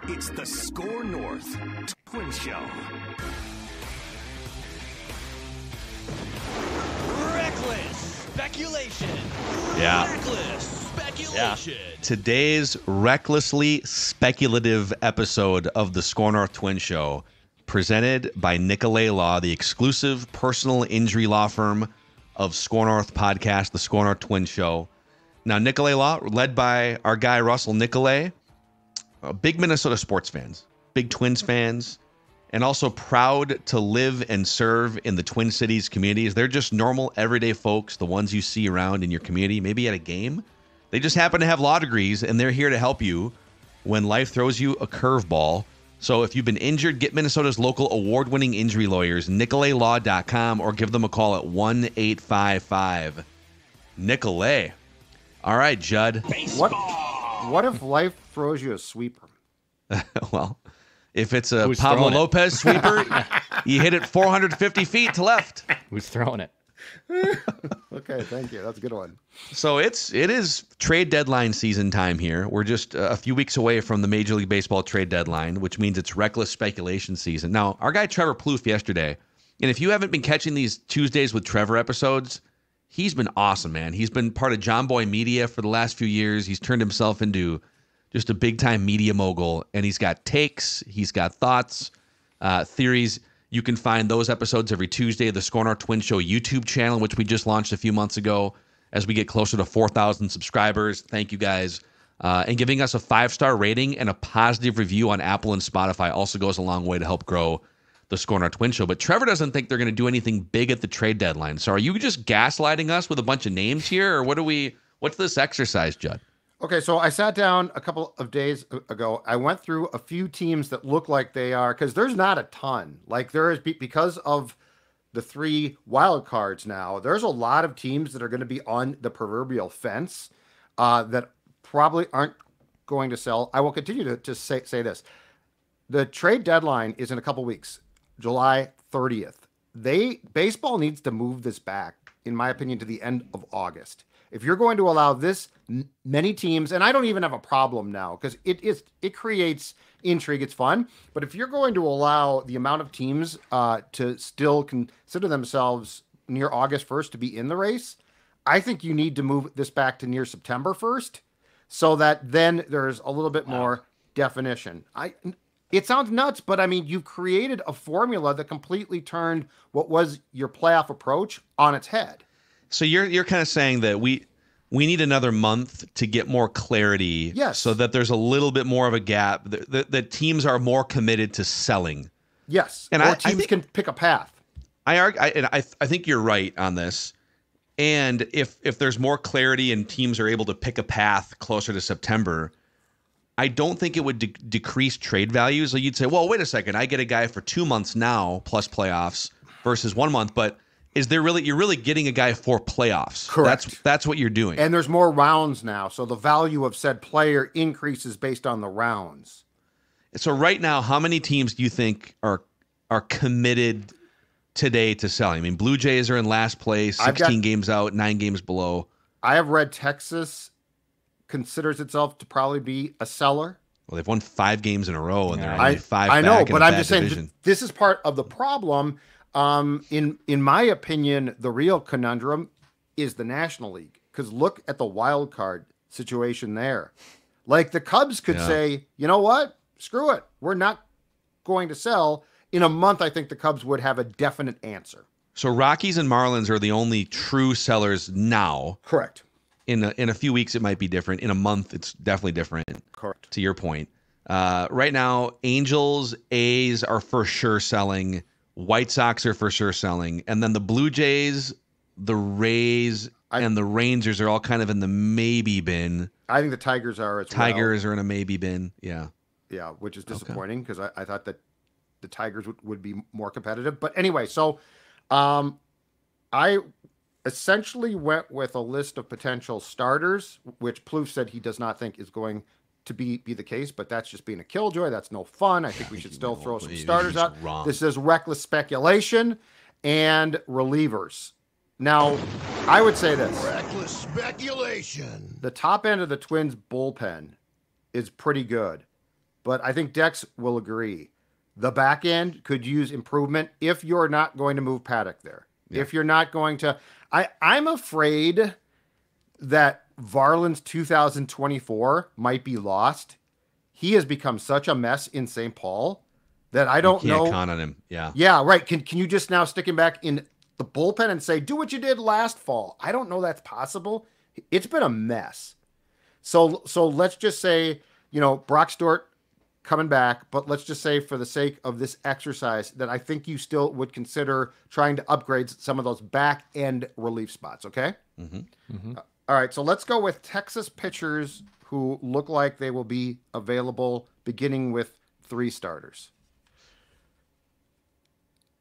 It's the Score North Twin Show. Reckless speculation. Yeah. Reckless speculation. Yeah. Today's recklessly speculative episode of the Score North Twin Show, presented by Nicolay Law, the exclusive personal injury law firm of Score North Podcast, the Score North Twin Show. Now, Nicolay Law, led by our guy Russell Nicolay, big Minnesota sports fans, big Twins fans, and also proud to live and serve in the Twin Cities communities. They're just normal, everyday folks, the ones you see around in your community, maybe at a game. They just happen to have law degrees, and they're here to help you when life throws you a curveball. So if you've been injured, get Minnesota's local award-winning injury lawyers, nicolaylaw.com, or give them a call at 1-855-NICOLAY. All right, Judd. What if life throws you a sweeper? Well, if it's a Who's Pablo throwing it? Lopez sweeper, you hit it 450 feet to left. Who's throwing it? Okay, thank you. That's a good one. So it is trade deadline season time here. We're just a few weeks away from the Major League Baseball trade deadline, which means it's reckless speculation season. Now, our guy Trevor Plouffe yesterday, and if you haven't been catching these Tuesdays with Trevor episodes, he's been awesome, man. He's been part of John Boy Media for the last few years. He's turned himself into just a big-time media mogul, and he's got takes, he's got thoughts, theories. You can find those episodes every Tuesday, the Score North Twin Show YouTube channel, which we just launched a few months ago as we get closer to 4,000 subscribers. Thank you, guys. And giving us a 5-star rating and a positive review on Apple and Spotify also goes a long way to help grow the Score North Twin Show. But Trevor doesn't think they're going to do anything big at the trade deadline. So are you just gaslighting us with a bunch of names here, or what's this exercise, Judd? Okay, so I sat down a couple of days ago. I went through a few teams that look like they are, because there's not a ton. Like there is, because of the 3 wild cards now, there's a lot of teams that are going to be on the proverbial fence that probably aren't going to sell. I will continue to say this. The trade deadline is in a couple weeks, July 30th. Baseball needs to move this back, in my opinion, to the end of August. If you're going to allow this many teams, and I don't even have a problem now because it creates intrigue, it's fun. But if you're going to allow the amount of teams to still consider themselves near August 1st to be in the race, I think you need to move this back to near September 1st so that then there's a little bit more definition. It sounds nuts, but I mean, you've created a formula that completely turned what was your playoff approach on its head. So you're kind of saying that we need another month to get more clarity, yes, so that there's a little bit more of a gap. That teams are more committed to selling. Yes, and or teams can pick a path. I think you're right on this. And if there's more clarity and teams are able to pick a path closer to September, I don't think it would decrease trade values. So you'd say, well, wait a second, I get a guy for 2 months now plus playoffs versus 1 month, but you're really getting a guy for playoffs. Correct. That's what you're doing. And there's more rounds now, so the value of said player increases based on the rounds. So right now, how many teams do you think are committed today to selling? I mean, Blue Jays are in last place, 16 games out, 9 games below. I have read Texas considers itself to probably be a seller. Well, they've won 5 games in a row, and they're only 5 back. I know, in but a I'm bad just saying division. this is part of the problem. In my opinion, the real conundrum is the National League, because look at the wild card situation there. Like the Cubs could say, you know what? Screw it. We're not going to sell. In a month, I think the Cubs would have a definite answer. So Rockies and Marlins are the only true sellers now. Correct. In a few weeks, it might be different. In a month, it's definitely different. Correct. To your point. Right now, Angels, A's are for sure selling. White Sox are for sure selling. And then the Blue Jays, the Rays, and the Rangers are all kind of in the maybe bin. I think the Tigers are as well. Tigers are in a maybe bin. Yeah. Yeah, which is disappointing because I thought that the Tigers would be more competitive. But anyway, so I essentially went with a list of potential starters, which Plouffe said he does not think is going to be the case, but that's just being a killjoy. That's no fun. I think we should still throw some starters out. Wrong. This is reckless speculation and relievers. Now, I would say this. Reckless speculation. The top end of the Twins bullpen is pretty good. but I think Dex will agree. The back end could use improvement if you're not going to move Paddock there. Yeah. If you're not going to, I'm afraid that Varland's 2024 might be lost. He has become such a mess in St. Paul that I don't know. You can't count on him. Yeah. Yeah, right. Can you just now stick him back in the bullpen and say, do what you did last fall? I don't know that's possible. It's been a mess. So let's just say, Brock Stewart coming back, but let's just say for the sake of this exercise that I think you still would consider trying to upgrade some of those back end relief spots. Okay. Mm-hmm. Mm-hmm. All right. So let's go with Texas pitchers who look like they will be available, beginning with 3 starters.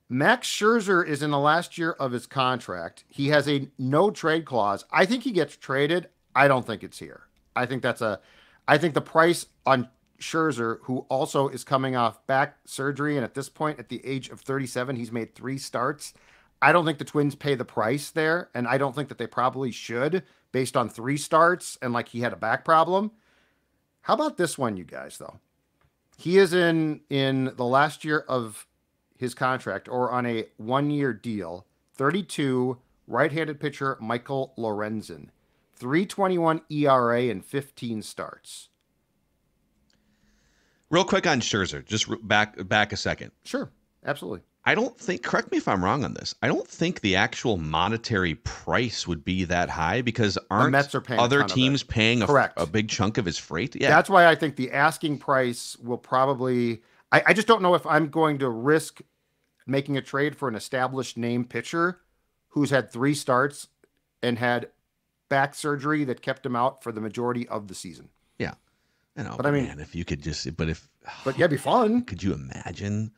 Max Scherzer is in the last year of his contract. He has a no trade clause. I think he gets traded. I don't think it's here. I think the price on Scherzer, who also is coming off back surgery, and at this point, at the age of 37, he's made 3 starts. I don't think the Twins pay the price there, and I don't think that they probably should, based on 3 starts and like he had a back problem. How about this one, you guys, though? He is in the last year of his contract, or on a 1-year deal. 32, right-handed pitcher Michael Lorenzen, 3.21 ERA and 15 starts. Real quick on Scherzer, just back a second. Sure, absolutely. I don't think, correct me if I'm wrong on this, I don't think the actual monetary price would be that high, because aren't Mets are paying other teams paying a big chunk of his freight? Yeah. That's why I think the asking price will probably, I just don't know if I'm going to risk making a trade for an established name pitcher who's had 3 starts and had back surgery that kept him out for the majority of the season. Yeah. I know, but I mean, man, if you could just, but yeah, it'd be fun. Could you imagine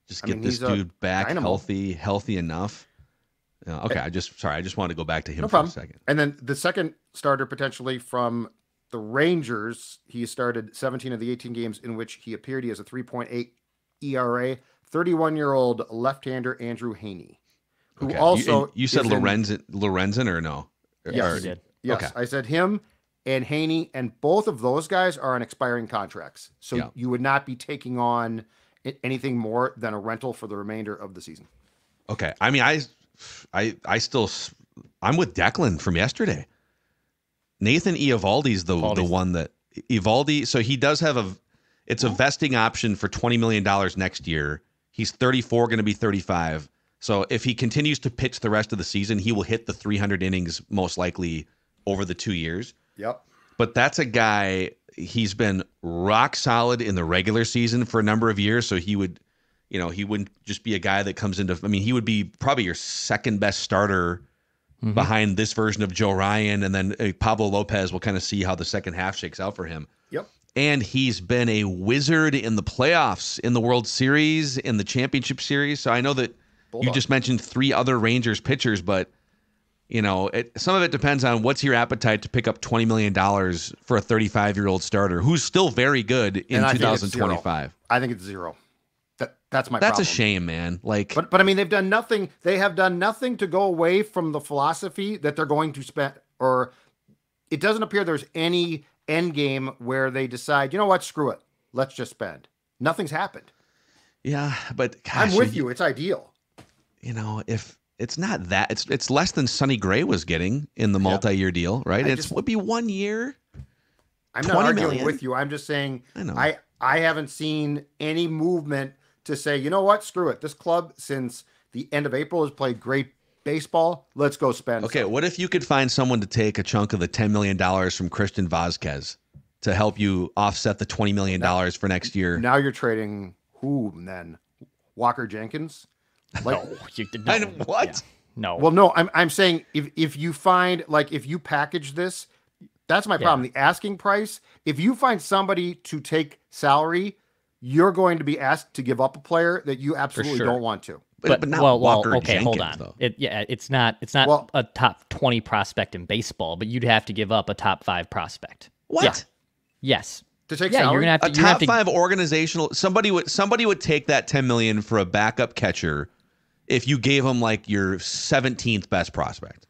just get this dude back healthy enough? Okay. I just wanted to go back to him for a second. And then the second starter potentially from the Rangers, he started 17 of the 18 games in which he appeared. He has a 3.8 ERA, 31-year-old left-hander Andrew Haney, who also you said Lorenzen or no? Yes, you did. Yes, okay. I said him and Haney, and both of those guys are on expiring contracts. So you would not be taking on anything more than a rental for the remainder of the season. Okay. I mean, I'm with Declan from yesterday. Nathan Eovaldi's the one that Eovaldi. So he does have it's a vesting option for $20 million next year. He's 34, going to be 35. So if he continues to pitch the rest of the season, he will hit the 300 innings most likely over the 2 years. Yep. But that's a guy, he's been rock solid in the regular season for a number of years. So he would, he wouldn't just be a guy that comes into, he would be probably your second best starter behind this version of Joe Ryan. And then Pablo Lopez, we'll kind of see how the second half shakes out for him. Yep. And he's been a wizard in the playoffs, in the World Series, in the championship series. So I know that you just mentioned 3 other Rangers pitchers, but some of it depends on what's your appetite to pick up $20 million for a 35-year-old starter who's still very good in 2025. I think it's 0. That's my problem. That's a shame, man. But I mean, they've done nothing. They have done nothing to go away from the philosophy that they're going to spend, or it doesn't appear there's any end game where they decide, you know what, screw it, let's just spend. Nothing's happened. Yeah, but gosh, I'm with you. It's ideal. If it's not that, it's less than Sonny Gray was getting in the multi-year deal, right? It would be 1 year. I'm not arguing with you. I'm just saying I haven't seen any movement to say, you know what, screw it. This club, since the end of April, has played great baseball. Let's go spend. Okay, what if you could find someone to take a chunk of the $10 million from Christian Vazquez to help you offset the $20 million for next year? Now you're trading who then? Walker Jenkins? No. What? Yeah. No. Well, no, I'm saying if you find, if you package this, that's my problem. The asking price, if you find somebody to take salary, you're going to be asked to give up a player that you absolutely don't want to. But not Walker okay, Jenkins, hold on. Though. It's not a top 20 prospect in baseball, but you'd have to give up a top 5 prospect. What? Yeah. Yes. To take salary? You're gonna have to, a top 5 organizational. Somebody would take that $10 million for a backup catcher if you gave him your 17th best prospect.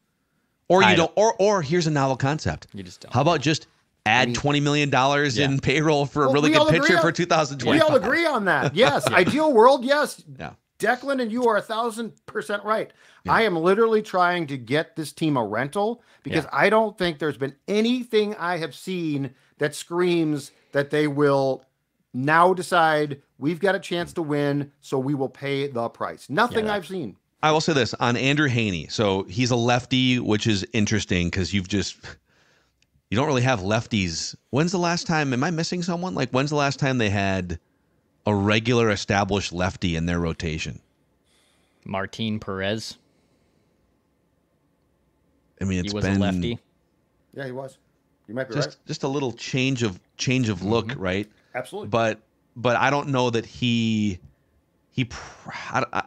Or you don't. Or here's a novel concept. You just don't. How about just add $20 million in payroll for a really good pitcher for 2020. We all agree on that. Yes. Ideal world. Yes. Yeah. Declan, and you are 1,000% right. Yeah. I am literally trying to get this team a rental because I don't think there's been anything I have seen that screams that they will now decide we've got a chance to win, so we will pay the price. Nothing I've seen. I will say this on Andrew Haney. So he's a lefty, which is interesting because you don't really have lefties. When's the last time? Am I missing someone? Like, when's the last time they had a regular established lefty in their rotation? Martin Perez. I mean, he was a lefty. Yeah, he was. You might be right. Just a little change of look, right? Absolutely. But I don't know that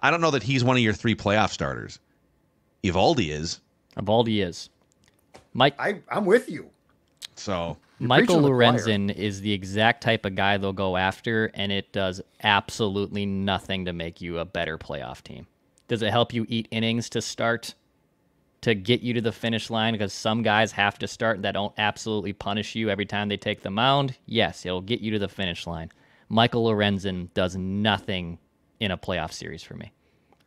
I don't know that he's one of your 3 playoff starters. Eovaldi is. Mike, I'm with you. So Michael Lorenzen is the exact type of guy they'll go after, and it does absolutely nothing to make you a better playoff team. Does it help you eat innings to start to get you to the finish line because some guys have to start that don't absolutely punish you every time they take the mound? Yes, it'll get you to the finish line. Michael Lorenzen does nothing in a playoff series for me.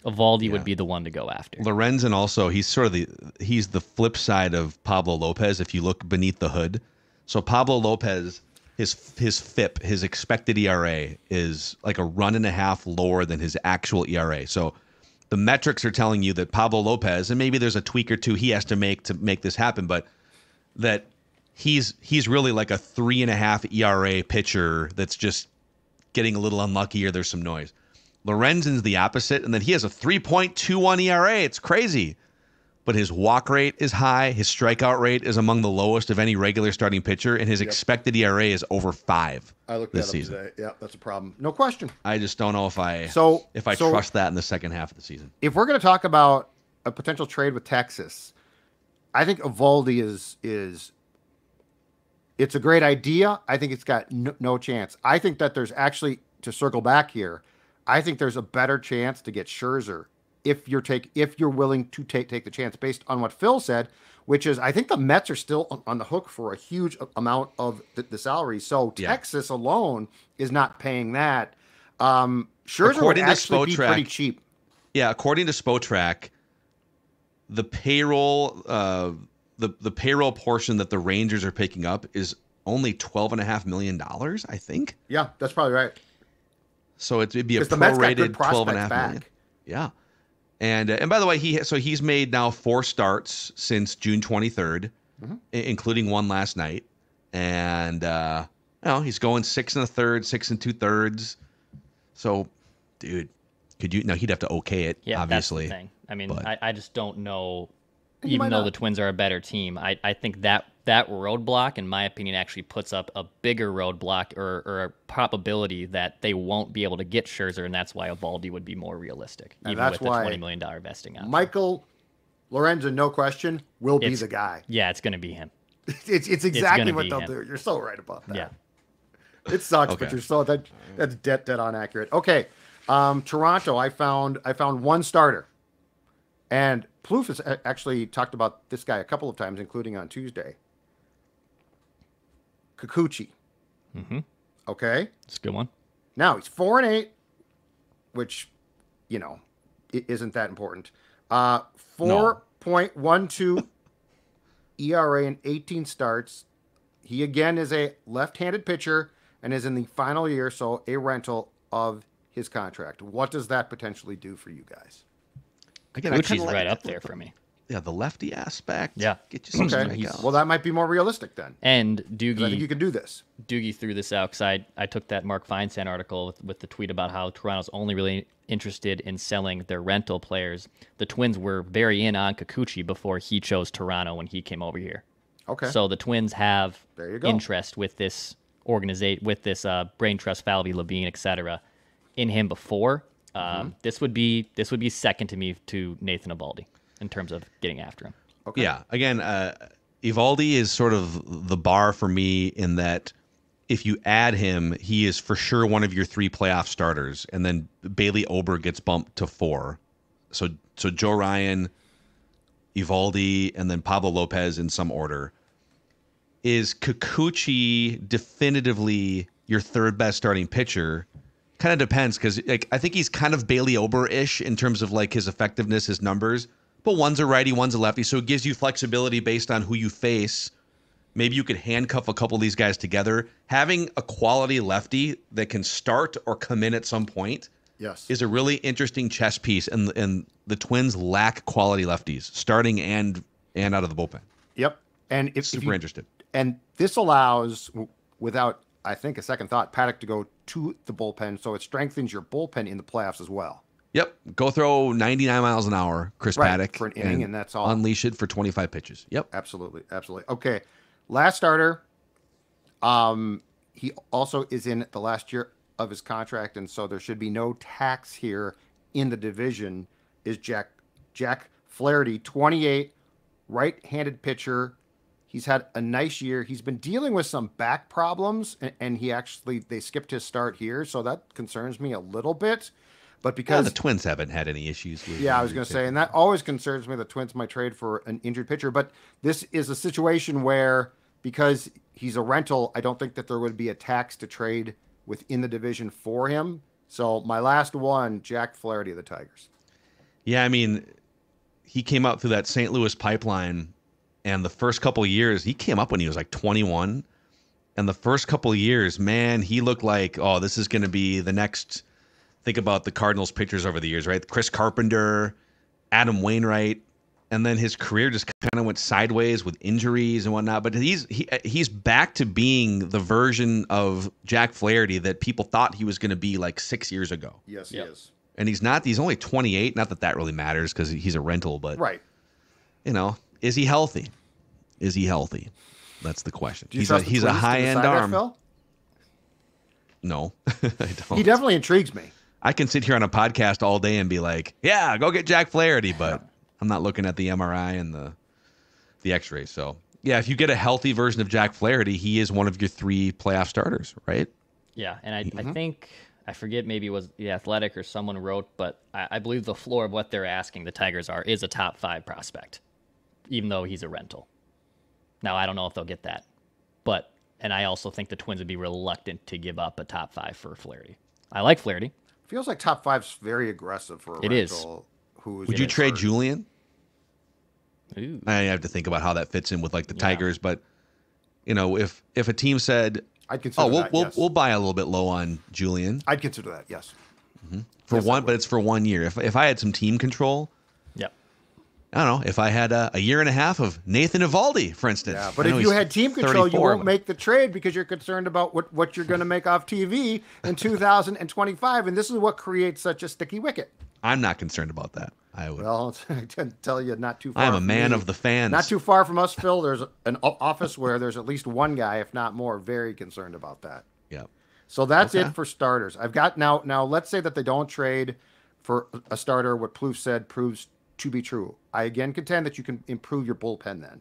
Eovaldi would be the one to go after. Lorenzen also, he's the flip side of Pablo Lopez if you look beneath the hood. So Pablo Lopez, his FIP, his expected ERA is like a 1.5 lower than his actual ERA. So the metrics are telling you that Pablo Lopez, and maybe there's a tweak or two he has to make this happen, but that he's really like a 3.5 ERA pitcher that's just getting a little unlucky or there's some noise. Lorenzen's the opposite, and then he has a 3.21 ERA. It's crazy. But his walk rate is high. His strikeout rate is among the lowest of any regular starting pitcher, and his expected ERA is over 5 this season. Today. Yeah, that's a problem. No question. I just don't know if I trust that in the second half of the season. If we're going to talk about a potential trade with Texas, I think Eovaldi is it's a great idea. I think it's got no chance. I think that there's actually, to circle back here, I think there's a better chance to get Scherzer if you're willing to take the chance based on what Phil said, which is I think the Mets are still on the hook for a huge amount of the salary. So Texas alone is not paying that. Scherzer would actually be pretty cheap. Yeah, according to Spotrac, the payroll the payroll portion that the Rangers are picking up is only $12.5 million, I think. Yeah, that's probably right. So it'd be a prorated $12.5 million. Yeah. And by the way, he's made now 4 starts since June 23rd, including one last night. And he's going 6 1/3, 6 2/3. So, dude, he'd have to okay it, obviously. That's the thing. I mean, I just don't know. Even though the Twins are a better team, I think that roadblock, in my opinion, actually puts up a bigger roadblock or a probability that they won't be able to get Scherzer, and that's why Eovaldi would be more realistic, even with the $20 million vesting option. Michael Lorenzen, no question, will be the guy. Yeah, it's going to be him. It's exactly what they'll do. You're so right about that. Yeah. It sucks, but you're so that's dead on accurate. Okay, Toronto, I found one starter. And Plouffe has actually talked about this guy a couple of times, including on Tuesday. Kikuchi. Mm-hmm. Okay? It's a good one. Now, he's 4-8, which, isn't that important. 4.12 ERA in 18 starts. He, again, is a left-handed pitcher and is in the final year, so a rental of his contract. What does that potentially do for you guys? Again, Kikuchi's right up there for me. Yeah, the lefty aspect. Yeah. Get you some strikeouts. Well, that might be more realistic then. And Doogie, I think you can do this. Doogie threw this out because I took that Mark Feinsand article with the tweet about how Toronto's only really interested in selling their rental players. The Twins were very in on Kikuchi before he chose Toronto when he came over here. Okay. So the Twins have interest with this organization, with this Brain Trust, Falvey, Levine, etc., in him before. This would be second to me to Nathan Eovaldi in terms of getting after him. Okay. Yeah. Again, Eovaldi is sort of the bar for me in that if you add him, he is for sure one of your 3 playoff starters, and then Bailey Ober gets bumped to 4. So Joe Ryan, Eovaldi, and then Pablo Lopez in some order. is Kikuchi definitively your third best starting pitcher? Kind of depends, because like I think he's kind of Bailey Ober-ish in terms of like his effectiveness, his numbers. But one's a righty, one's a lefty, so it gives you flexibility based on who you face. Maybe you could handcuff a couple of these guys together. Having a quality lefty that can start or come in at some point is a really interesting chess piece, and the Twins lack quality lefties, starting and out of the bullpen. Yep, and if super interested. And this allows, without I think a second thought, Paddock to go to the bullpen, so it strengthens your bullpen in the playoffs as well. Yep, go throw 99 miles an hour, Chris Paddock, for an inning, and that's all. Unleash it for 25 pitches. Yep, absolutely. Okay, last starter. He also is in the last year of his contract, and so there should be no tax here in the division. Is Jack Flaherty, 28, right-handed pitcher. He's had a nice year. He's been dealing with some back problems, and they skipped his start here, so that concerns me a little bit. But because the Twins haven't had any issues with I was going to say, and that always concerns me. The Twins might trade for an injured pitcher, but this is a situation where, because he's a rental, I don't think that there would be a tax to trade within the division for him. So my last one, Jack Flaherty of the Tigers. Yeah, I mean, he came up through that St. Louis pipeline, and the first couple of years, he came up when he was like 21. And the first couple of years, man, he looked like, oh, this is going to be the next. Think about the Cardinals pitchers over the years, right? Chris Carpenter, Adam Wainwright, and then his career just kind of went sideways with injuries and whatnot. But he's back to being the version of Jack Flaherty that people thought he was going to be like 6 years ago. Yes, he is. And he's not. He's only 28. Not that really matters because he's a rental, but is he healthy? Is he healthy? That's the question. He's a high-end arm. No, I don't. He definitely intrigues me. I can sit here on a podcast all day and be like, yeah, go get Jack Flaherty, but I'm not looking at the MRI and the X-rays. So, yeah, if you get a healthy version of Jack Flaherty, he is one of your 3 playoff starters, right? Yeah, and I think, I forget, maybe it was The Athletic or someone wrote, but I believe the floor of what they're asking the Tigers is a top 5 prospect, even though he's a rental. Now, I don't know if they'll get that, and I also think the Twins would be reluctant to give up a top 5 for Flaherty. I like Flaherty. Feels like top 5's very aggressive for a rental. Would you trade Julian? Ooh. I have to think about how that fits in with like the Tigers, but if a team said, I'd consider we'll buy a little bit low on Julian. I'd consider that, yes. Mm-hmm. But it's for 1 year. If I had some team control, I don't know, if I had a year and a half of Nathan Eovaldi, for instance. Yeah, but if you had team control, you won't make the trade because you're concerned about what you're going to make off TV in 2025, and this is what creates such a sticky wicket. I'm not concerned about that. Well, I can tell you, not too far. I'm a man of the fans. Not too far from us, Phil. There's an office where there's at least one guy, if not more, very concerned about that. Yeah. So that's it for starters. I've got now. Let's say that they don't trade for a starter. What Plouffe said proves to be true. I again contend that you can improve your bullpen then,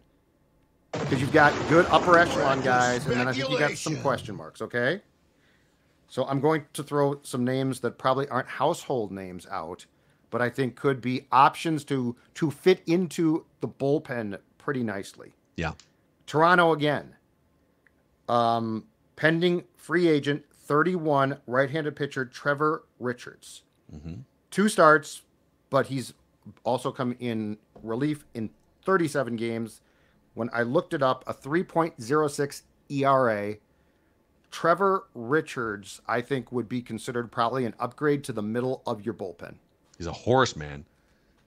because you've got good upper echelon guys, and then I think you got some question marks. Okay. So I'm going to throw some names that probably aren't household names out, but I think could be options to fit into the bullpen pretty nicely. Yeah. Toronto again. Pending free agent, 31, right-handed pitcher Trevor Richards. 2 starts, but he's also come in relief in 37 games. When I looked it up, a 3.06 ERA. Trevor Richards, I think, would be considered probably an upgrade to the middle of your bullpen. He's a horse, man.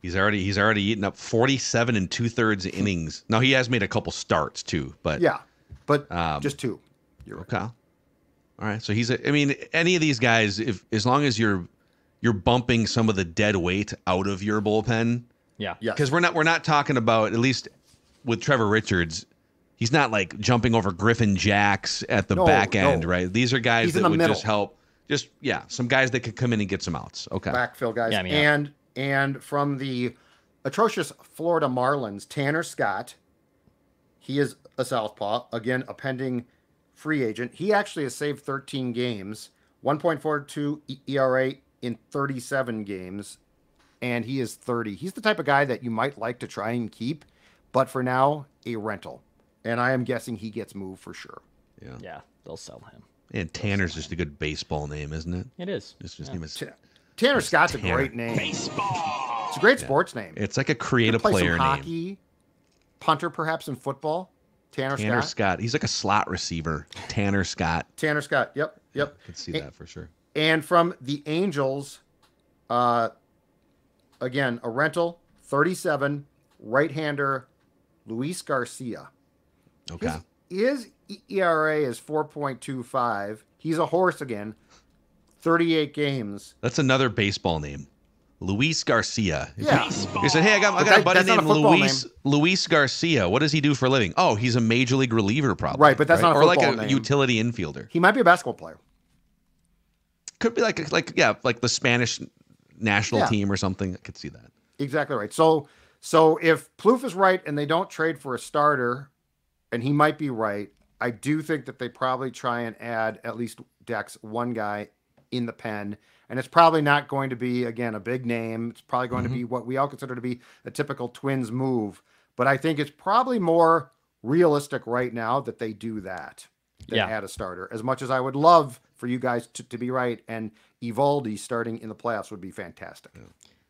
He's already eaten up 47 2/3 innings. Now he has made a couple starts too, but just 2. You're okay. All right, so any of these guys, as long as you're bumping some of the dead weight out of your bullpen. Yeah. Because we're not talking about, at least with Trevor Richards, he's not like jumping over Griffin Jacks at the back end, right? These are guys that would just help. Some guys that could come in and get some outs. Okay. Backfill guys. And from the atrocious Florida Marlins, Tanner Scott. He is a southpaw, again, a pending free agent. He actually has saved 13 games, 1.42 ERA in 37 games, and he is 30. He's the type of guy that you might like to try and keep, but for now, a rental. and I am guessing he gets moved for sure. Yeah, they'll sell him. And Tanner's just a good baseball name, isn't it? It is. Just name is Tanner Scott's a Tanner. great name. Baseball. It's a great sports name. It's like a creative Play player some name. hockey, punter perhaps in football. Tanner Scott. He's like a slot receiver. Tanner Scott. Tanner Scott. Yep. I could see that for sure. And from the Angels, again, a rental, 37, right-hander, Luis Garcia. Okay. His ERA is 4.25. He's a horse again. 38 games. That's another baseball name. Luis Garcia. Yeah. He said, hey, I got a buddy named Luis Garcia. What does he do for a living? Oh, he's a major league reliever, probably. Right, but that's not a football or like a name. utility infielder. He might be a basketball player. Could be like the Spanish national team or something. I could see that. Exactly right. So if Plouffe is right and they don't trade for a starter, and he might be right, I do think that they probably try and add at least one guy in the pen. And it's probably not going to be, again, a big name. It's probably going to be what we all consider to be a typical Twins move. But I think it's probably more realistic right now that they do that than add a starter. As much as I would love for you guys to be right, and Eovaldi starting in the playoffs would be fantastic.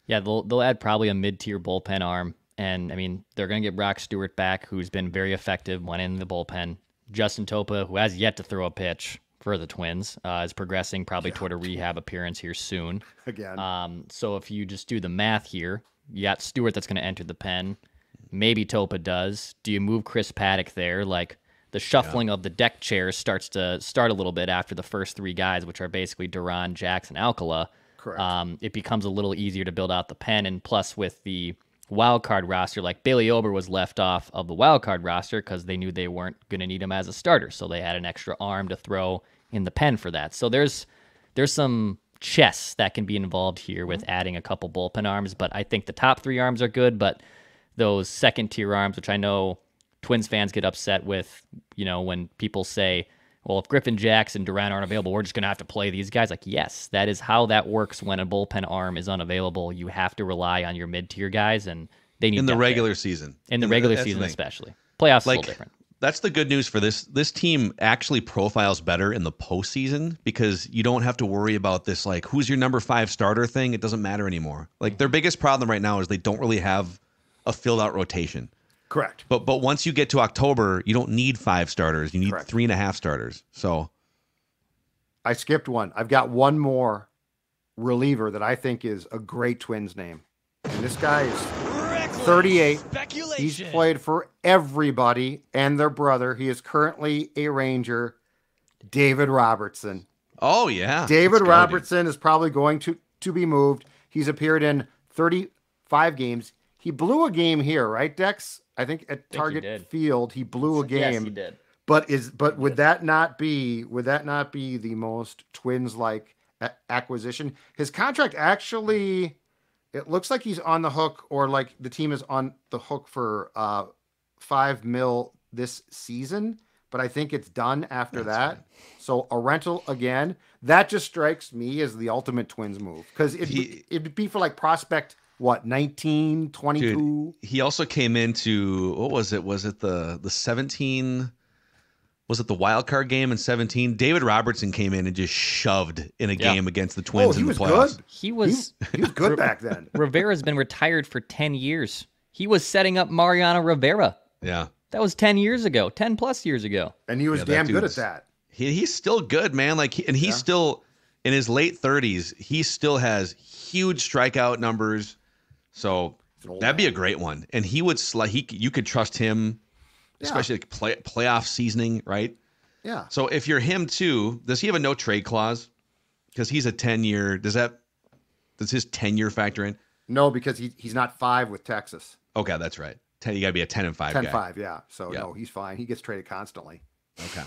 Yeah, they'll add probably a mid-tier bullpen arm. And, I mean, they're going to get Brock Stewart back, who's been very effective when in the bullpen. Justin Topa, who has yet to throw a pitch for the Twins, is progressing probably toward a rehab appearance here soon. Again. So if you just do the math here, you got Stewart that's going to enter the pen. Maybe Topa does. Do you move Chris Paddock there? Like, the shuffling of the deck chairs starts a little bit after the first three guys, which are basically Duran, Jackson, Alcala. Correct. It becomes a little easier to build out the pen, and plus with the wild card roster, like Bailey Ober was left off of the wild card roster because they knew they weren't going to need him as a starter, so they had an extra arm to throw in the pen for that. So there's some chess that can be involved here with adding a couple bullpen arms, but I think the top three arms are good, but those second tier arms, which I know Twins fans get upset with, when people say, well, if Griffin Jackson and Duran aren't available, we're just going to have to play these guys. Like, yes, that is how that works when a bullpen arm is unavailable. You have to rely on your mid-tier guys, and they need in the regular season. In the regular season especially. Playoffs is a little different. That's the good news for this. This team actually profiles better in the postseason because you don't have to worry about this, like, who's your number 5 starter thing. It doesn't matter anymore. Like, their biggest problem right now is they don't really have a filled-out rotation. Correct. But once you get to October, you don't need 5 starters. You need 3.5 starters. So I skipped one. I've got one more reliever that I think is a great Twins name. And this guy is 38. He's played for everybody and their brother. He is currently a Ranger, David Robertson. Oh, yeah. David Robertson is probably going to be moved. He's appeared in 35 games. He blew a game here, right, Dex? I think at Target Field he blew a game. Yes, he did. But would that not be the most Twins-like acquisition? His contract actually, it looks like he's on the hook, or like the team is on the hook for $5 million this season. But I think it's done after that. Right. So a rental again. That just strikes me as the ultimate Twins move, because it'd be for like prospect. What, 19, 22? Dude, he also came into, what was it? Was it the 17? Was it the wild card game in 17? David Robertson came in and just shoved in a game against the Twins in the playoffs. Good. He was good back then. Rivera's been retired for 10 years. He was setting up Mariano Rivera. Yeah. That was 10 years ago, 10 plus years ago. And he was damn good at that. He's still good, man. He's still in his late 30s. He still has huge strikeout numbers. So that'd be a great one, and he would you could trust him, especially like playoff seasoning, right? Yeah. So if you're him too, does he have a no trade clause? Because he's a 10-year. Does his tenure factor in? No, because he's not 5 with Texas. Okay, that's right. You got to be a 10-5 guy. 10-5, yeah. So no, he's fine. He gets traded constantly. Okay.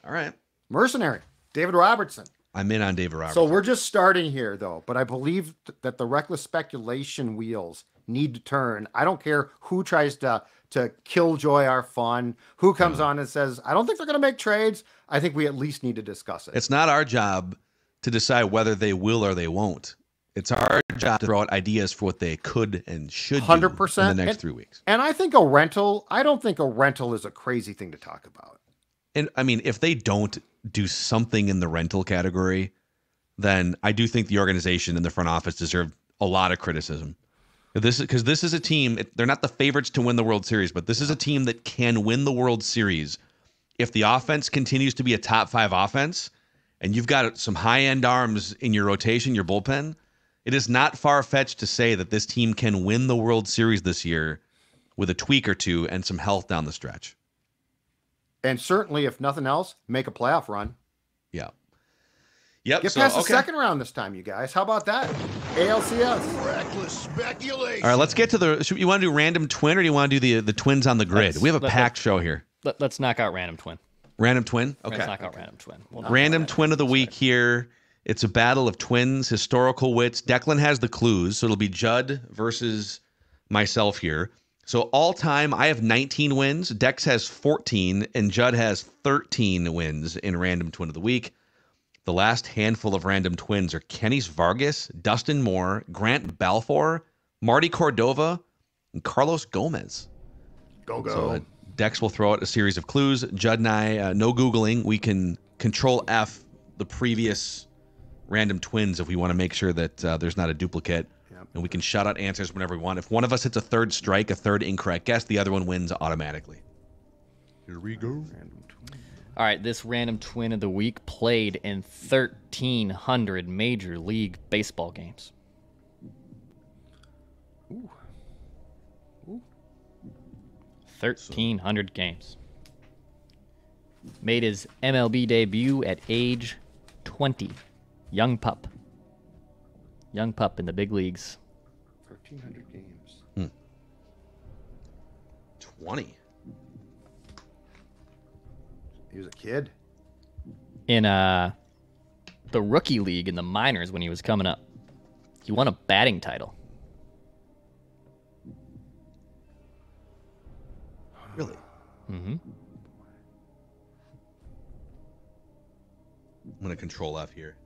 All right. Mercenary, David Robertson. I'm in on David Robertson. So we're just starting here, though. But I believe that the reckless speculation wheels need to turn. I don't care who tries to killjoy our fun, who comes on and says, I don't think they're going to make trades. I think we at least need to discuss it. It's not our job to decide whether they will or they won't. It's our job to throw out ideas for what they could and should do 100%. in the next 3 weeks. And I think I don't think a rental is a crazy thing to talk about. And I mean, if they don't do something in the rental category, then I do think the organization and the front office deserve a lot of criticism. This is a team, they're not the favorites to win the World Series, but this is a team that can win the World Series if the offense continues to be a top 5 offense and you've got some high-end arms in your rotation, your bullpen. It is not far-fetched to say that this team can win the World Series this year with a tweak or two and some health down the stretch. And certainly, if nothing else, make a playoff run. Yeah. Yep. Get past the second round this time, you guys. How about that? ALCS. Reckless speculation. All right, let's get to you want to do random twin or do you want to do the twins on the grid? We have a packed show here. Let's knock out random twin. Random twin? Okay. Let's knock out random twin. Random twin of the week here. It's a battle of twins, historical wits. Declan has the clues, so it'll be Judd versus myself here. So all time, I have 19 wins. Dex has 14, and Judd has 13 wins in Random Twin of the Week. The last handful of random twins are Kenny's Vargas, Dustin Moore, Grant Balfour, Marty Cordova, and Carlos Gomez. Go. So Dex will throw out a series of clues. Judd and I, no Googling. We can Control F the previous random twins if we want to make sure that there's not a duplicate. Yep. And we can shout out answers whenever we want. If one of us hits a third strike, a third incorrect guess, the other one wins automatically. Here we go. All right, this random twin of the week played in 1,300 Major League Baseball games. Ooh. 1,300 games. Made his MLB debut at age 20. Young pup. Young pup in the big leagues. 1,300 games. 20. He was a kid. In the rookie league in the minors when he was coming up. He won a batting title. Really? Mm-hmm. I'm going to Control F here.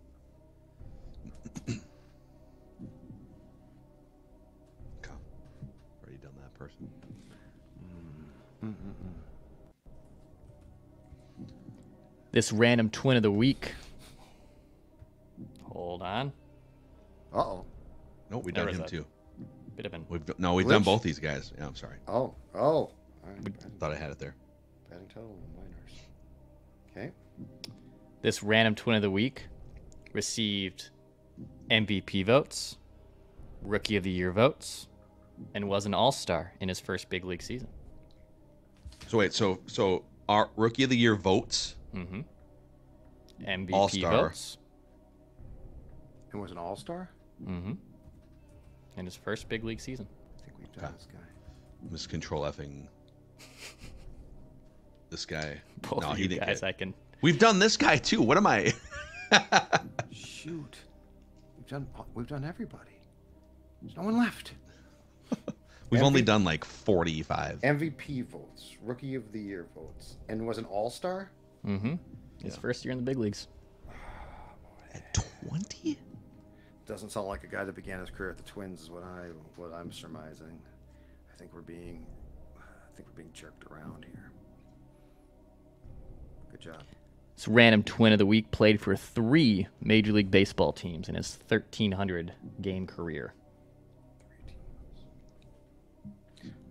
Okay. Already done that person. This random twin of the week. Hold on. Uh-oh. Nope, we've done him too. Bit of an We've Glitch? done both these guys. Yeah, I'm sorry. Oh. All right. Thought I had it there. Batting title minors. Okay. This random twin of the week received MVP votes, Rookie of the Year votes, and was an All-Star in his first big league season. So wait, so our Rookie of the Year votes, Mm-hmm. MVP All-Star. votes. And was an all-star? Mm-hmm. In his first big league season. I think we've done this guy. Miss Control Effing this guy. Both No, of he you didn't guys, get. I can. We've done this guy too. What am I? Shoot. We've done everybody. There's no one left. We've only done like 45. MVP votes, Rookie of the Year votes, and was an all-star? Mm-hmm. His first year in the big leagues. At 20? Doesn't sound like a guy that began his career at the Twins is what I'm surmising. I think we're being jerked around here. Good job. This random twin of the week played for 3 Major League Baseball teams in his 1,300 game career. 3 teams.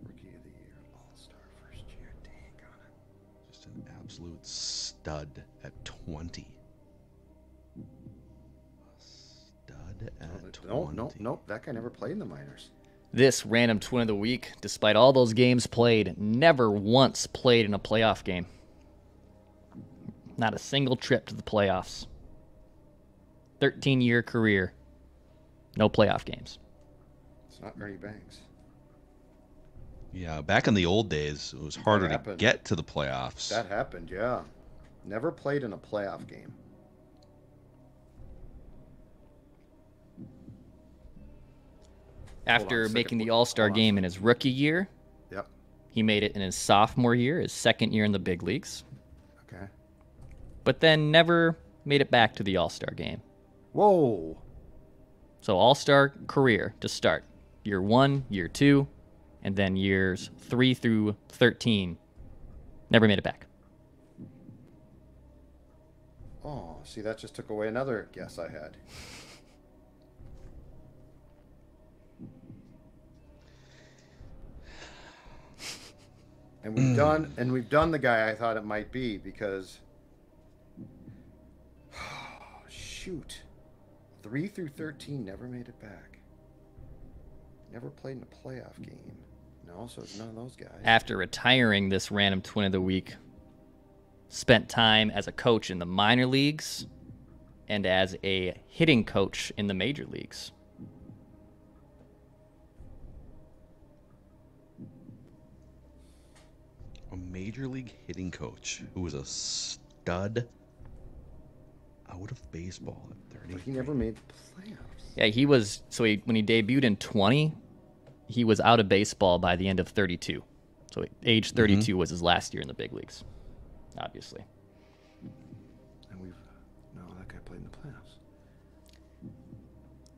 Rookie of the Year, all-star first year. Dang on it. Just an absolute stud at 20. Stud at 20. No. That guy never played in the minors. This random twin of the week, despite all those games played, never once played in a playoff game. Not a single trip to the playoffs. 13-year career. No playoff games. It's not Ernie Banks. Yeah, back in the old days, it was harder to happened. get to the playoffs. That happened, yeah. Never played in a playoff game. After second. making the All-Star game in his rookie year, Yep. he made it in his sophomore year, his second year in the big leagues, Okay. but then never made it back to the All-Star game. Whoa. So all-star career to start. Year 1, year 2, and then years 3 through 13. Never made it back. Oh, see, that just took away another guess I had. And we've done the guy I thought it might be because shoot. 3 through 13 never made it back. Never played in a playoff game. No, so it's none of those guys. After retiring, this random twin of the week spent time as a coach in the minor leagues and as a hitting coach in the major leagues. A major league hitting coach who was a stud out of baseball at 30. But he never made the playoffs. Yeah, he was. So when he debuted in 20, he was out of baseball by the end of 32. So age 32 was his last year in the big leagues, obviously. And that guy played in the playoffs.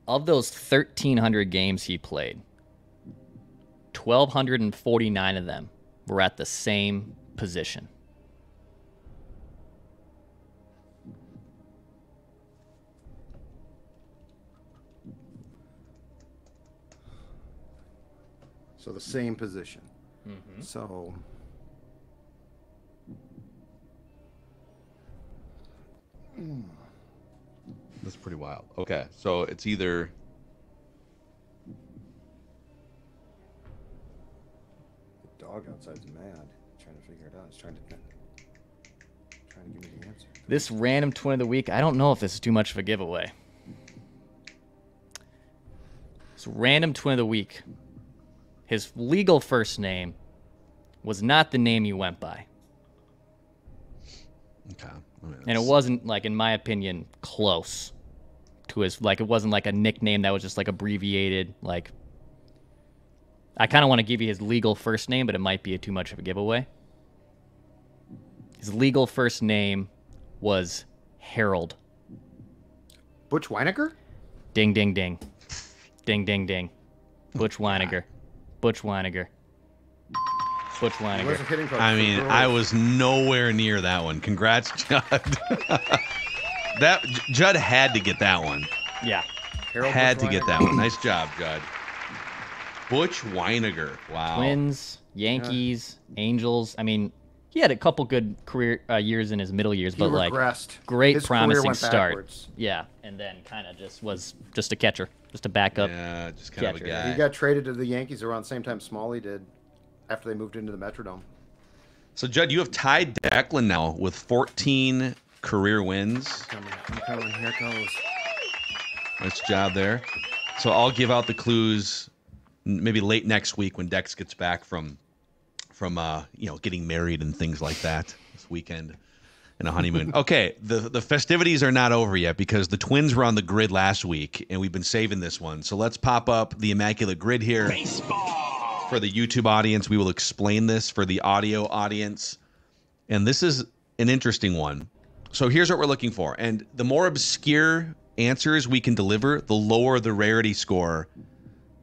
Of those 1,300 games he played, 1,249 of them were at the same position. So the same position. Mm-hmm. So That's pretty wild. Okay, so it's either the dog outside's mad, trying to figure it out. It's trying to give me the answer. This random twin of the week, I don't know if this is too much of a giveaway. So random twin of the week. His legal first name was not the name he went by. okay. And it wasn't, like, in my opinion, close to his, like, it wasn't like a nickname that was just, like, abbreviated. Like, I kind of want to give you his legal first name, but it might be too much of a giveaway. His legal first name was Harold. Butch Weiniger? Ding, ding, ding. Ding, ding, ding. Butch Weiniger. Butch Weiniger. Butch He was a Weiniger. hitting coach. I mean, I was nowhere near that one. Congrats, Judd. Judd had to get that one. Yeah. Harold Had Butch to get Weiniger. that one. Nice job, Judd. Butch Weiniger. Wow. Twins, Yankees, Angels. I mean, he had a couple good career years in his middle years, He but like regressed. great His career promising went start. backwards. Yeah, and then kind of just was just a catcher, just a backup. Yeah, just kind of a catcher. guy. He got traded to the Yankees around the same time Smalley did after they moved into the Metrodome. So, Judd, you have tied Declan now with 14 career wins. Coming, here it goes. Nice job there. So I'll give out the clues maybe late next week when Dex gets back from getting married and things like that this weekend and a honeymoon. Okay, the festivities are not over yet because the Twins were on the grid last week and we've been saving this one. So let's pop up the Immaculate Grid here. For the YouTube audience, we will explain this for the audio audience. And this is an interesting one. So here's what we're looking for. And the more obscure answers we can deliver, the lower the rarity score.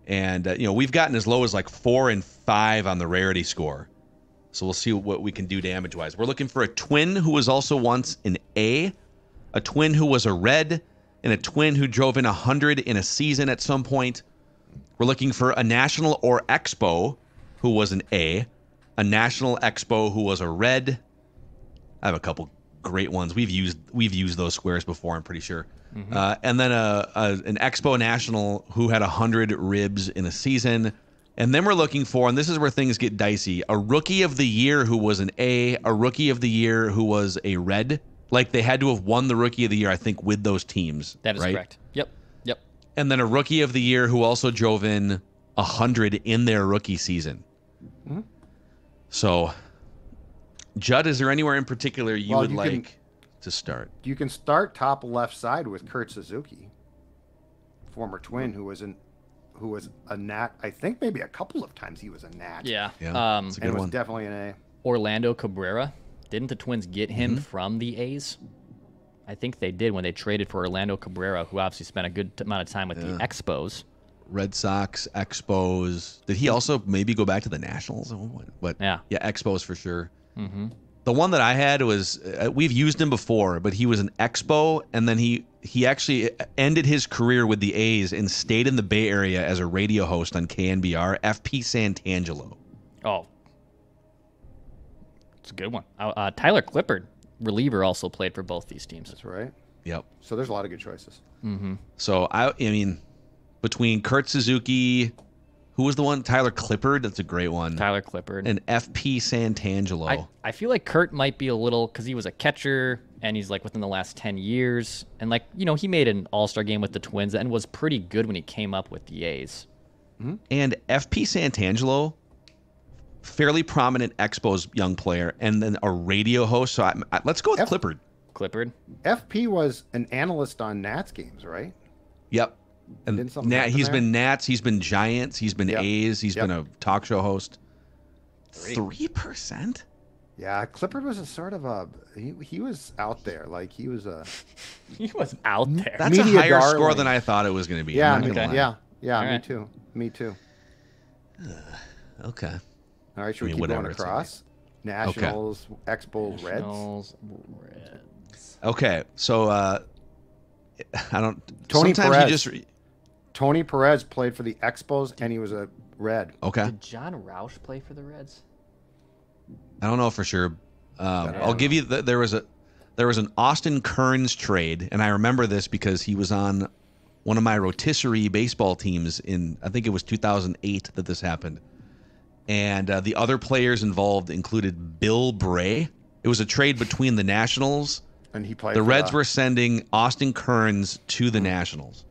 And, we've gotten as low as like 4 and 5 on the rarity score. So we'll see what we can do damage-wise. We're looking for a twin who was also once an A twin who was a red, and a twin who drove in 100 in a season at some point. We're looking for a National or Expo who was an A National Expo who was a red. I have a couple great ones. We've used those squares before, I'm pretty sure. And then an Expo National who had 100 ribs in a season. And then we're looking for, and this is where things get dicey, a Rookie of the Year who was an A Rookie of the Year who was a red. Like they had to have won the Rookie of the Year, I think, with those teams. That is right? correct. Yep. And then a Rookie of the Year who also drove in 100 in their rookie season. Mm-hmm. So, Judd, is there anywhere in particular you would like to start? You can start top left side with Kurt Suzuki, former Twin who was a Nat. I think maybe a couple of times he was a Nat. Yeah. That's a and good it was one. definitely an A. Orlando Cabrera. Didn't the Twins get him from the A's? I think they did when they traded for Orlando Cabrera, who obviously spent a good amount of time with the Expos. Red Sox, Expos. Did he also maybe go back to the Nationals? What? Yeah, Expos for sure. Mm-hmm. The one that I had was we've used him before, but he was an Expo, and then he actually ended his career with the A's and stayed in the Bay Area as a radio host on KNBR. FP Santangelo. Oh, it's a good one. Tyler Clippard, reliever, also played for both these teams. That's right. Yep. So there's a lot of good choices. Mm-hmm. So I mean, between Kurt Suzuki, who was the one? Tyler Clippard. That's a great one. Tyler Clippard. And FP Santangelo. I feel like Kurt might be a little, because he was a catcher and he's like within the last 10 years. And like, he made an all-star game with the Twins and was pretty good when he came up with the A's. Mm-hmm. And FP Santangelo, fairly prominent Expos young player, and then a radio host. So let's go with Clippard. Clippard. FP was an analyst on Nats games, right? Yep. And he's been Nats, he's been Giants, he's been A's, he's been a talk show host. 3%? Yeah, Clippard was a sort of he was out there. Like he was out there. That's a higher score than I thought it was going to be. Yeah, All me too. Me too. Okay. All right, should we keep going across? Nationals, Expos, Reds. Okay, so I don't. Tony Perez. Tony Perez played for the Expos, and he was a Red. Okay. Did John Roush play for the Reds? I don't know for sure. I'll give you there was an Austin Kearns trade, and I remember this because he was on one of my rotisserie baseball teams in, I think it was 2008 that this happened. And the other players involved included Bill Bray. It was a trade between the Nationals. And he played. The Reds were sending Austin Kearns to the Nationals.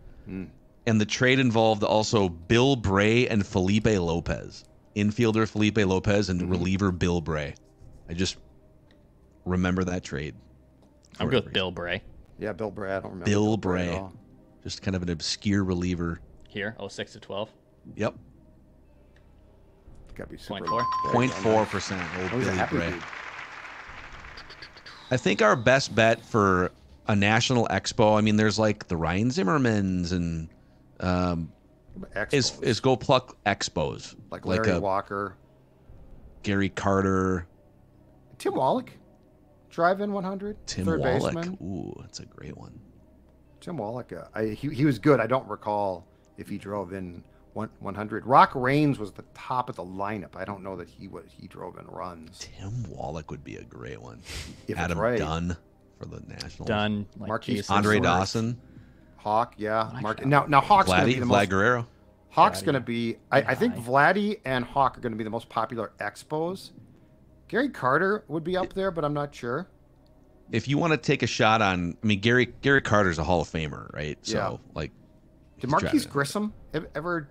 And the trade involved also Bill Bray and Felipe Lopez. Infielder Felipe Lopez and reliever Bill Bray. I just remember that trade. I'm good with Bill Bray. Yeah, Bill Bray. I don't remember. Bill Bray. Just kind of an obscure reliever. Here, 06-12. Yep. Got to be super 0.4%. Old Billy Bray. Dude. I think our best bet for a national expo, I mean, there's like the Ryan Zimmermans and is go pluck expos. Like Larry Walker. Gary Carter. Tim Wallach. Drive-in 100. Tim third Wallach. Baseman. Ooh, that's a great one. Tim Wallach. He was good. I don't recall if he drove in 100. Rock Raines was the top of the lineup. I don't know that he drove in runs. Tim Wallach would be a great one. If Adam right. Dunn for the Nationals. Dunn, like Marquise Andre Dawson. Hawk, yeah. Now Hawk's going to be the most. Vlad Guerrero. Hawk's going to be. I think Vladdy and Hawk are going to be the most popular expos. Gary Carter would be up there, but I'm not sure. If you want to take a shot on, I mean, Gary Carter's a Hall of Famer, right? So like, did Marquise Grissom ever?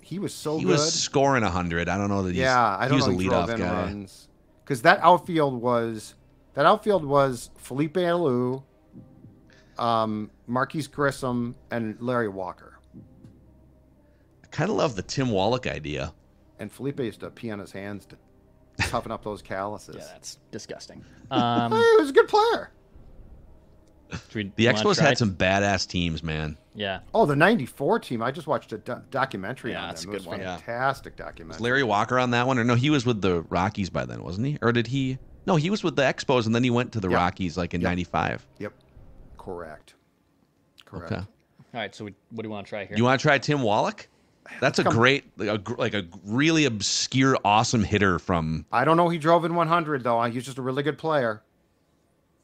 He was so good. He was scoring 100. I don't know that he's. Yeah, I don't know. He was a leadoff guy. Because that outfield was Felipe Alou, Marquise Grissom, and Larry Walker. I kind of love the Tim Wallach idea. And Felipe used to pee on his hands to toughen up those calluses. Yeah, that's disgusting. He was a good player. The Expos had some badass teams, man. Yeah. Oh, the '94 team! I just watched a documentary on them. That's a it good was one. Fantastic documentary. Was Larry Walker on that one, or no? He was with the Rockies by then, wasn't he? Or did he? No, he was with the Expos, and then he went to the Rockies like in '95. Yep. Correct. Okay. All right. So what do you want to try here? You want to try Tim Wallach? That's a great, like a really obscure, awesome hitter from. I don't know. He drove in 100 though. He's just a really good player.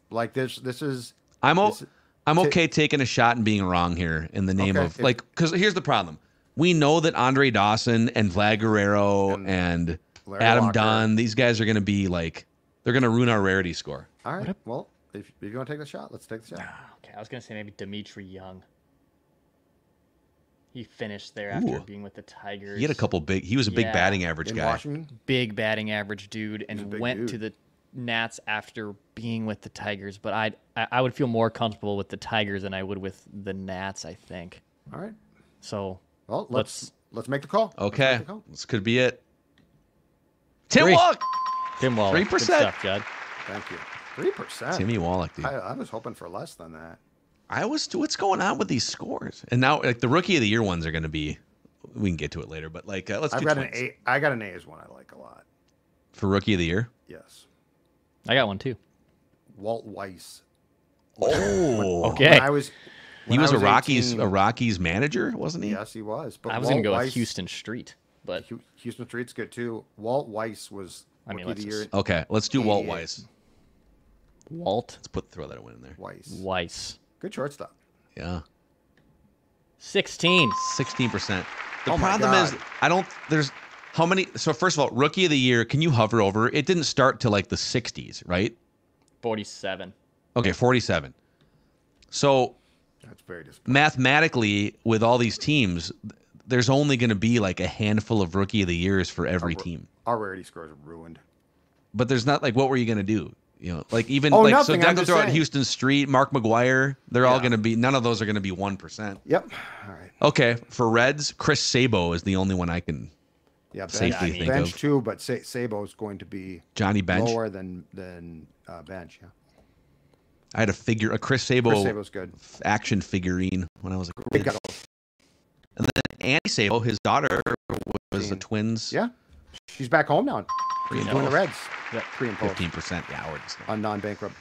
Like this is. I'm okay taking a shot and being wrong here in the name of because here's the problem. We know that Andre Dawson and Vlad Guerrero and Adam Walker. Dunn, these guys are going to be like, they're going to ruin our rarity score. All right. Well, if you want to take the shot, let's take the shot. Okay, I was gonna say maybe Dimitri Young. He finished there after being with the Tigers. He had a couple big. He was a big batting average in guy. Washington? Big batting average dude, and went to the Nats after being with the Tigers. But I would feel more comfortable with the Tigers than I would with the Nats, I think. All right. So well, let's make the call. Okay, this could be it. Tim Wallach. 3%. Good stuff, Judd. Thank you. 3%. Timmy Wallach, dude. I was hoping for less than that. What's going on with these scores? And now, like the rookie of the year ones are going to be. We can get to it later, but like let's. I got an A. I got an A as one I like a lot. For rookie of the year. Yes. I got one too. Walt Weiss. Oh, okay. He was a 18, Rockies manager, wasn't he? Yes, he was. But I was going to go with Houston Street, but Houston Street's good too. Walt Weiss was rookie of the year. Okay, let's do Walt Weiss. Walt. Let's throw that one in there. Weiss. Good shortstop. Yeah. 16%. 16%. The problem is, there's how many? So first of all, rookie of the year, can you hover over? It didn't start till like the 60s, right? 47. Okay, 47. So that's very disappointing. Mathematically, with all these teams, there's only going to be like a handful of rookie of the years for every team. Our rarity scores are ruined. But there's not like, what were you going to do? You know, like even nothing, so. Down to throw out Houston Street, Mark McGuire. They're all going to be. None of those are going to be 1%. Yep. All right. Okay, for Reds, Chris Sabo is the only one I can safely think of. Bench too, but Sabo is going to be Johnny Bench lower than Bench. Yeah. I had a Chris Sabo's good action figurine when I was a kid. And then Andy Sabo, his daughter, was the Twins. Yeah, she's back home now. She's doing the Reds. Yep. Pre and post. 15%. Yeah, we're just on non-bankrupt.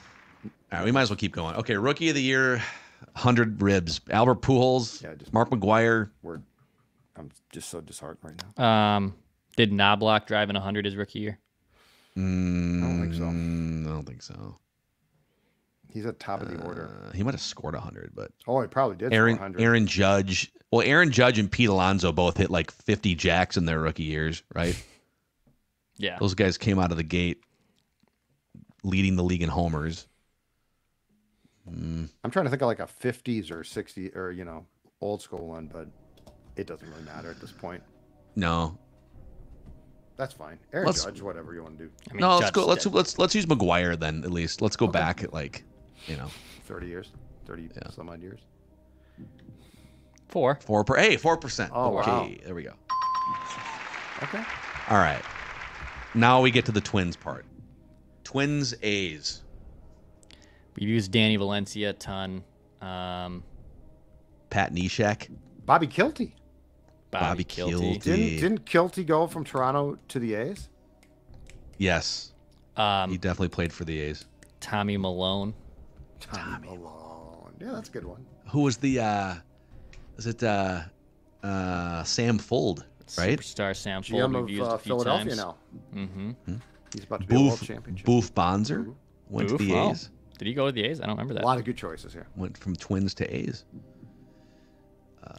All right, we might as well keep going. Okay, rookie of the year, 100 ribs. Albert Pujols, Mark McGuire. I'm just so disheartened right now. Did Knobloch drive in 100 his rookie year? I don't think so. I don't think so. He's at top of the order. He might have scored 100, but he probably did. Aaron Judge. Well, Aaron Judge and Pete Alonso both hit like 50 jacks in their rookie years, right? Yeah. Those guys came out of the gate leading the league in homers. I'm trying to think of like a 50s or 60s or old school one, but it doesn't really matter at this point. No. That's fine. Aaron Judge, whatever you want to do. I mean, no, let's go. Let's use McGuire then. At least let's go back at 30 years, 30 some odd years. 4%. 4%. Oh, okay, wow. There we go. Okay. All right. Now we get to the Twins part. Twins A's. We've used Danny Valencia a ton. Pat Neshek. Bobby Kilty. Bobby Kilty. Didn't Kilty go from Toronto to the A's? Yes. He definitely played for the A's. Tommy Malone. Tommy Malone. Yeah, that's a good one. Who was the is it Sam Fuld, right? Superstar Sam Fuld. GM of Philadelphia now. Mm-hmm. He's about to be a world championship. Boof Bonser went to the A's. Did he go to the A's? I don't remember that. A lot of good choices here. Went from Twins to A's.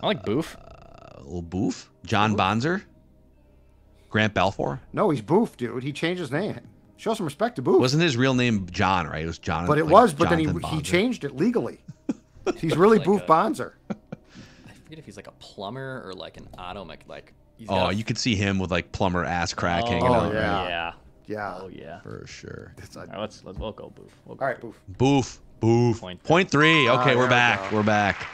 I like Boof. Little Boof. John Bonser. Grant Balfour. No, he's Boof, dude. He changed his name. Show some respect to Boof. Wasn't his real name John, right? It was John. But then he changed it legally. He's really like Boof Bonser. I forget if he's like a plumber or like an auto mechanic. You could see him with like plumber ass crack hanging out. Yeah. Oh yeah. For sure. We'll go Boof. All right, Boof. Boof. Point three. Okay, we're back. We're back.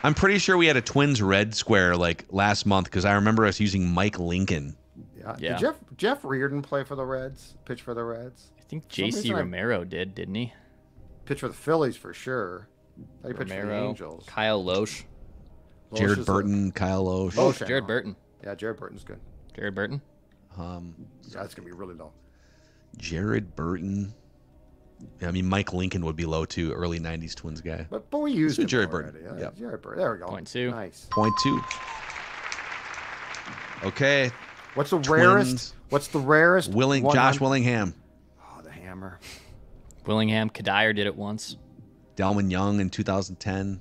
I'm pretty sure we had a Twins red square like last month because I remember us using Mike Lincoln. Yeah. Did Jeff Reardon play for the Reds? Pitch for the Reds? I think J.C. Romero didn't he? Pitch for the Phillies for sure. He pitched for the Angels. Kyle Loesch. Jared Burton, Kyle Loesch. Jared Burton. Yeah, Jared Burton's good. Jared Burton? That's going to be really low. Jared Burton. I mean, Mike Lincoln would be low too, early 90s Twins guy. But we used Jared Burton. Yeah, Jared Burton. There we go. 0.2. Nice. 0.2. Okay. What's the rarest? Josh Willingham. Oh, the hammer. Willingham. Kadire did it once. Delman Young in 2010.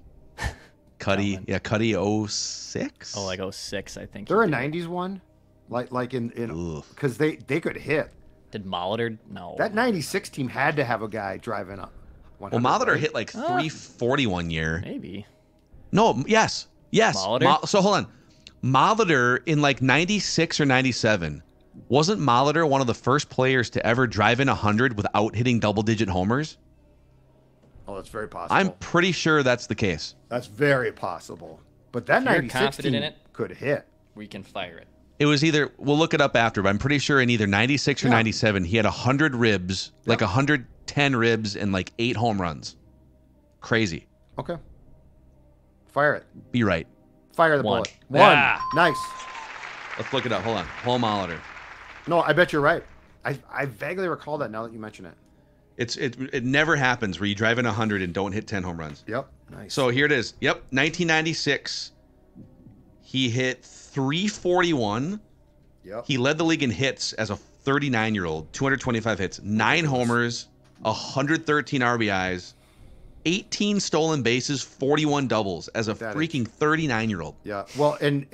Cuddy. Yeah, Cuddy 06. Oh, like 06, I think. They're a 90s one? Like in because they could hit. Did Molitor? No. That 96 team had to have a guy driving up. Well, Molitor hit like 340 one year. Maybe. No, yes. Molitor? So hold on. Molitor in like 96 or 97, wasn't Molitor one of the first players to ever drive in 100 without hitting double-digit homers? Oh, that's very possible. I'm pretty sure that's the case. That's very possible. But that 96 team could hit. We can fire it. It was either, we'll look it up after, but I'm pretty sure in either 96 or 97, he had 100 ribs, like 110 ribs and like 8 home runs. Crazy. Okay. Fire it. Be right. Fire the One. bullet. One. Nice. Let's look it up. Hold on. Homeology. No, I bet you're right. I vaguely recall that now that you mention it. It never happens where you drive in 100 and don't hit 10 home runs. Yep. Nice. So here it is. Yep. 1996. He hit 341. Yep. He led the league in hits as a 39-year-old. 225 hits, 9 homers, 113 RBIs, 18 stolen bases, 41 doubles as a freaking 39-year-old. Yeah. Well, and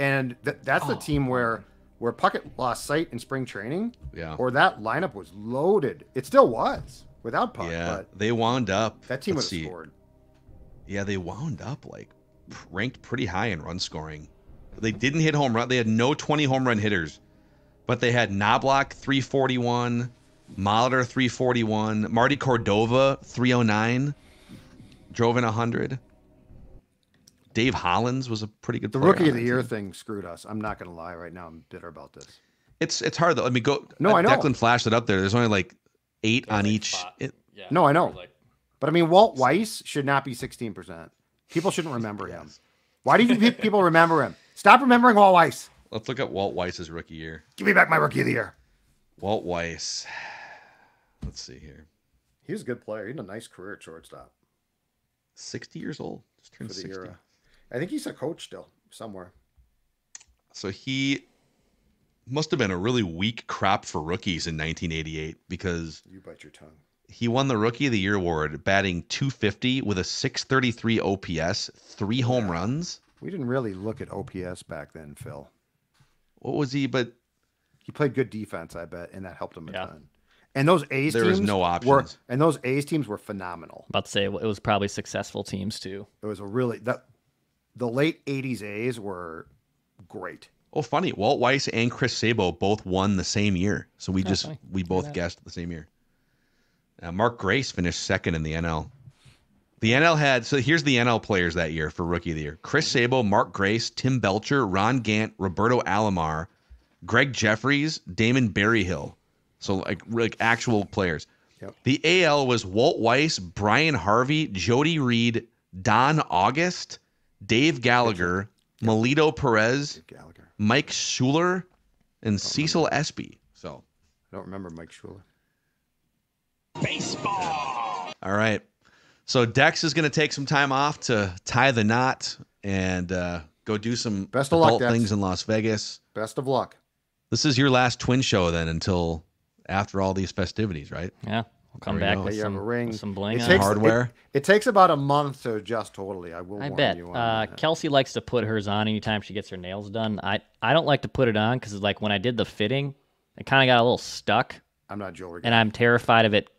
that's the team where Puckett lost sight in spring training. Yeah. Or that lineup was loaded. It still was without Puck. Yeah. But they wound up. that team would have scored. Yeah, they wound up like ranked pretty high in run scoring. They didn't hit home run. They had no 20 home run hitters, but they had Knobloch 341, Molitor 341, Marty Cordova 309, drove in 100. Dave Hollins was a pretty good player. The rookie of the year thing screwed us. I'm not going to lie. Right now, I'm bitter about this. It's hard though. I mean, go. No, I know. Declan flashed it up there. There's only like 8 on each. No, I know. But I mean, Walt Weiss should not be 16%. People shouldn't remember him. Why do you think people remember him? Stop remembering Walt Weiss. Let's look at Walt Weiss's rookie year. Give me back my rookie of the year. Walt Weiss. Let's see here. He was a good player. He had a nice career at shortstop. 60 years old. Just turned 60. Era. I think he's a coach still somewhere. So he must have been a really weak crop for rookies in 1988 because you bite your tongue. He won the Rookie of the Year award, batting .250 with a .633 OPS, 3 home runs. We didn't really look at OPS back then, Phil. What was he? But he played good defense, I bet, and that helped him a ton. And those A's there teams was no options. those A's teams were phenomenal. About to say it was probably successful teams too. It was the late '80s A's were great. Oh, funny! Walt Weiss and Chris Sabo both won the same year, so we both guessed the same year. Mark Grace finished second in the NL. The NL had, so here's the NL players that year for Rookie of the Year. Chris Sabo, Mark Grace, Tim Belcher, Ron Gant, Roberto Alomar, Greg Jeffries, Damon Berryhill. So like actual players. Yep. The AL was Walt Weiss, Brian Harvey, Jody Reed, Don August, Dave Gallagher, Melito Perez, Mike Schuler, and Cecil Espy. So I don't remember Mike Schuler. Baseball. All right. So Dex is going to take some time off to tie the knot and go do some Best of luck, adult Dex. things in Las Vegas. Best of luck. This is your last Twin show then until after all these festivities, right? Yeah. We'll come back with You have a ring. some bling It on. takes- hardware. It takes about a month to adjust totally. I will I warn bet. you on that. Kelsey likes to put hers on anytime she gets her nails done. I don't like to put it on because like when I did the fitting, it kind of got a little stuck, I'm not jewelry. and I'm terrified of it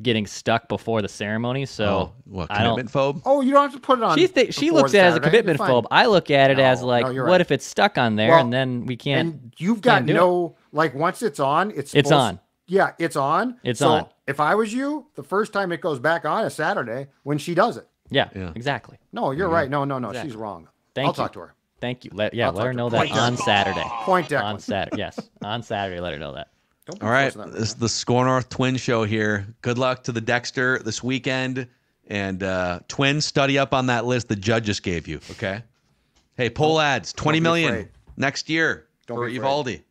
getting stuck before the ceremony. So what, I don't. commitment phobe? Oh, you don't have to put it on. She before looks at it as a Saturday. commitment You're fine. phobe. I look at it as No, like, you're what right. if it's stuck on there Well, and then we can't? And you've got can't do no like once it's on, it's on. Yeah, it's on. It's So on. If I was you, the first time it goes back on is Saturday when she does it. Yeah, Yeah. exactly. No, you're right. No, Exactly. She's wrong. Thank I'll you. talk to her. Thank you. Let her talk to know her. that Point on Declan. Saturday. Point Declan. On Saturday, yes, on Saturday. Let her know that. Don't be All right. forcing that This is right the Score North Twin show here. Good luck to the Dexter this weekend. And Twin, study up on that list the judge just gave you, okay? Hey, poll ads, 20 be million afraid. next year Don't for be afraid. Eovaldi.